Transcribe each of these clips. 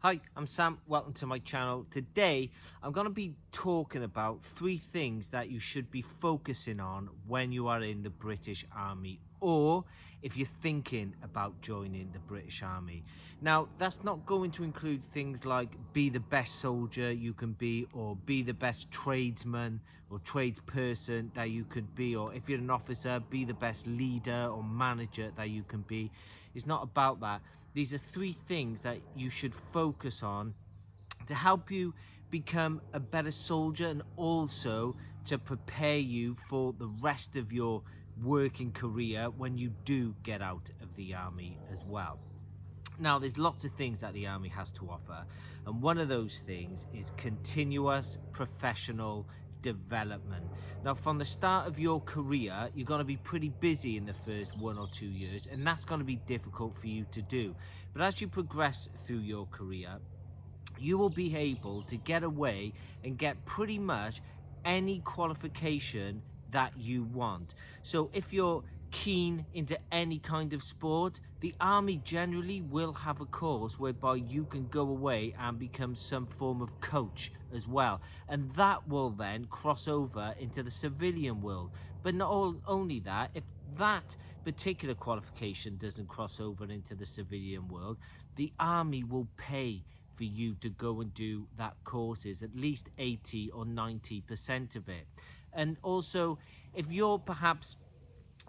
Hi, I'm Sam. Welcome to my channel. Today, I'm going to be talking about 3 things that you should be focusing on when you are in the British Army, or if you're thinking about joining the British Army. Now, that's not going to include things like be the best soldier you can be, or be the best tradesman or tradesperson that you could be, or if you're an officer, be the best leader or manager that you can be. It's not about that. These are 3 things that you should focus on to help you become a better soldier, and also to prepare you for the rest of your working career when you do get out of the army as well. Now, there's lots of things that the army has to offer, and one of those things is continuous professional development. Now, from the start of your career, you're going to be pretty busy in the first 1 or 2 years, and that's going to be difficult for you to do. But as you progress through your career, you will be able to get away and get pretty much any qualification that you want. So if you're keen into any kind of sport, the army generally will have a course whereby you can go away and become some form of coach as well, and that will then cross over into the civilian world. But not only that, if that particular qualification doesn't cross over into the civilian world, the army will pay for you to go and do that courses, at least 80 or 90% of it. And also, if you're perhaps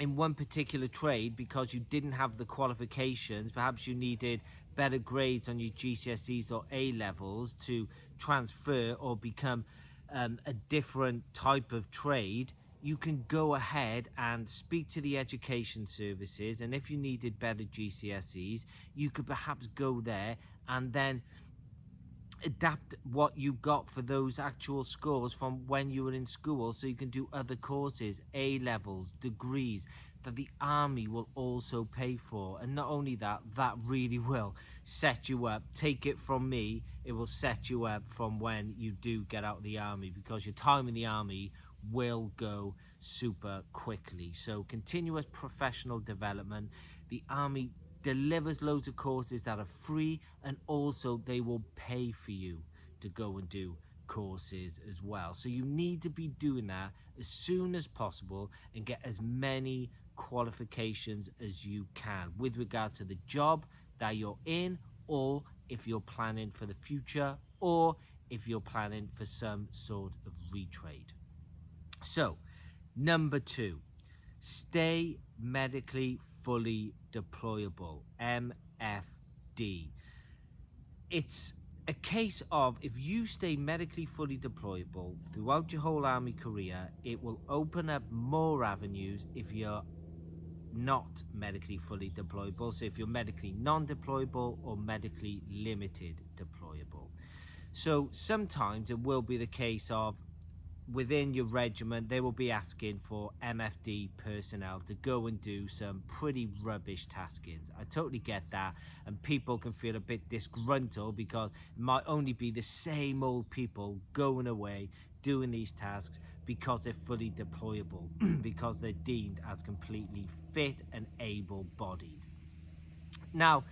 in one particular trade because you didn't have the qualifications, perhaps you needed better grades on your GCSEs or A levels to transfer or become a different type of trade, you can go ahead and speak to the education services, and if you needed better GCSEs, you could perhaps go there and then adapt what you got for those actual scores from when you were in school, so you can do other courses, A levels, degrees that the army will also pay for. And not only that, that really will set you up. Take it from me, it will set you up from when you do get out of the army, because your time in the army will go super quickly. So continuous professional development. The army delivers loads of courses that are free, and also they will pay for you to go and do courses as well. So you need to be doing that as soon as possible and get as many qualifications as you can with regard to the job that you're in, or if you're planning for the future, or if you're planning for some sort of retrade. So, number 2, stay medically fully deployable, MFD. It's a case of, if you stay medically fully deployable throughout your whole army career, it will open up more avenues if you're not medically fully deployable. So if you're medically non-deployable or medically limited deployable. So sometimes it will be the case of, within your regiment, they will be asking for MFD personnel to go and do some pretty rubbish taskings. I totally get that, and people can feel a bit disgruntled because it might only be the same old people going away doing these tasks because they're fully deployable, because they're deemed as completely fit and able-bodied. Now,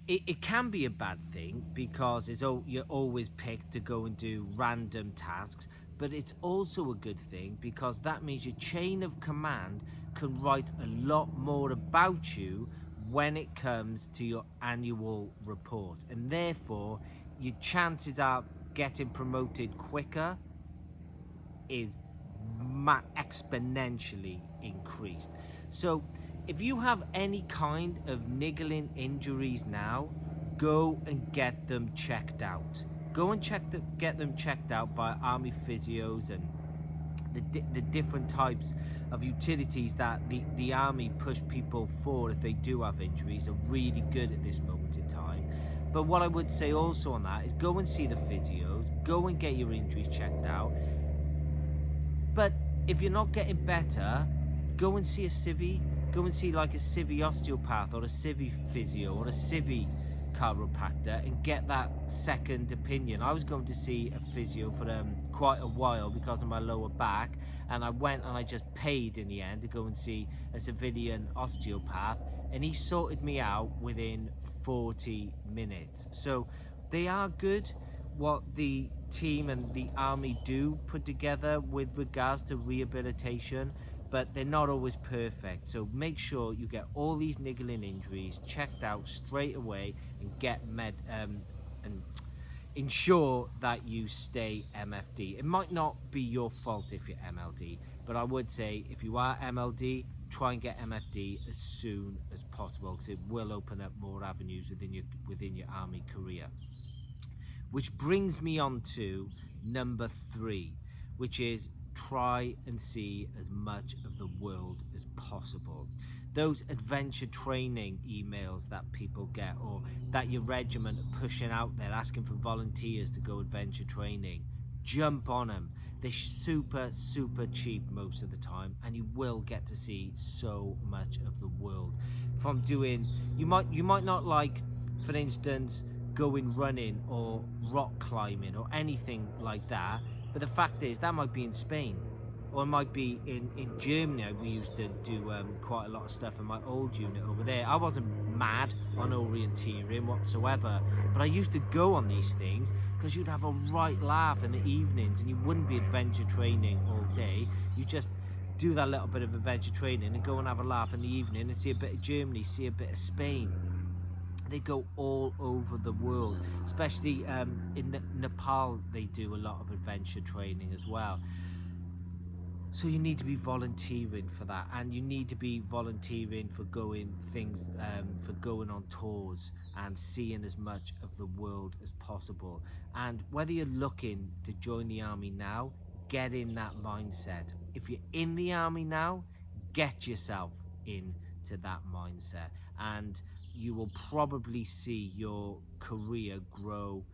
it can be a bad thing because you're always picked to go and do random tasks, but it's also a good thing because that means your chain of command can write a lot more about you when it comes to your annual report, and therefore your chances of getting promoted quicker is exponentially increased. So if you have any kind of niggling injuries now, go and get them checked out. Go and get them checked out by army physios, and the different types of utilities that the army push people for if they do have injuries are really good at this moment in time. But what I would say also on that is, go and see the physios, go and get your injuries checked out. But if you're not getting better, go and see a civvy. Go and see like a civvy osteopath or a civvy physio or a civvy chiropractor and get that second opinion. I was going to see a physio for quite a while because of my lower back, and I went and I just paid in the end to go and see a civilian osteopath, and he sorted me out within 40 minutes. So They are good, what the team and the army do put together with regards to rehabilitation, but they're not always perfect. So make sure you get all these niggling injuries checked out straight away and get and ensure that you stay MFD. It might not be your fault if you're MLD, but I would say if you are MLD, try and get MFD as soon as possible, because it will open up more avenues within your army career. Which brings me on to number 3, which is try and see as much of the world as possible. Those adventure training emails that people get, or that your regiment are pushing out there asking for volunteers to go adventure training, jump on them. They're super cheap most of the time, and you will get to see so much of the world. From doing, you might not like, for instance, going running or rock climbing or anything like that, but the fact is that might be in Spain, or it might be in Germany. We used to do quite a lot of stuff in my old unit over there. I wasn't mad on orienteering whatsoever, but I used to go on these things because you'd have a right laugh in the evenings, and you wouldn't be adventure training all day. You just do that little bit of adventure training and go and have a laugh in the evening and see a bit of Germany, see a bit of Spain. They go all over the world, especially in Nepal. They do a lot of adventure training as well. So you need to be volunteering for that, and you need to be volunteering for going on tours and seeing as much of the world as possible. And whether you're looking to join the army now, get in that mindset. If you're in the army now, get yourself into that mindset, and you will probably see your career grow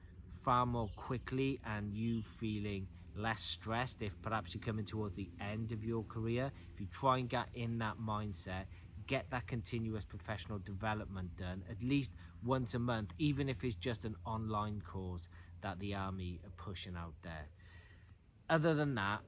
far more quickly, and you feeling less stressed if perhaps you're coming towards the end of your career. If you try and get in that mindset, get that continuous professional development done at least once a month, even if it's just an online course that the army are pushing out there. Other than that,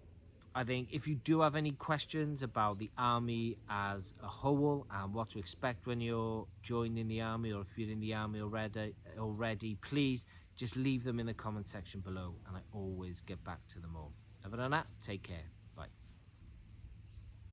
I think if you do have any questions about the army as a whole and what to expect when you're joining the army, or if you're in the army already, please just leave them in the comment section below, and I always get back to them all. Other than that, take care.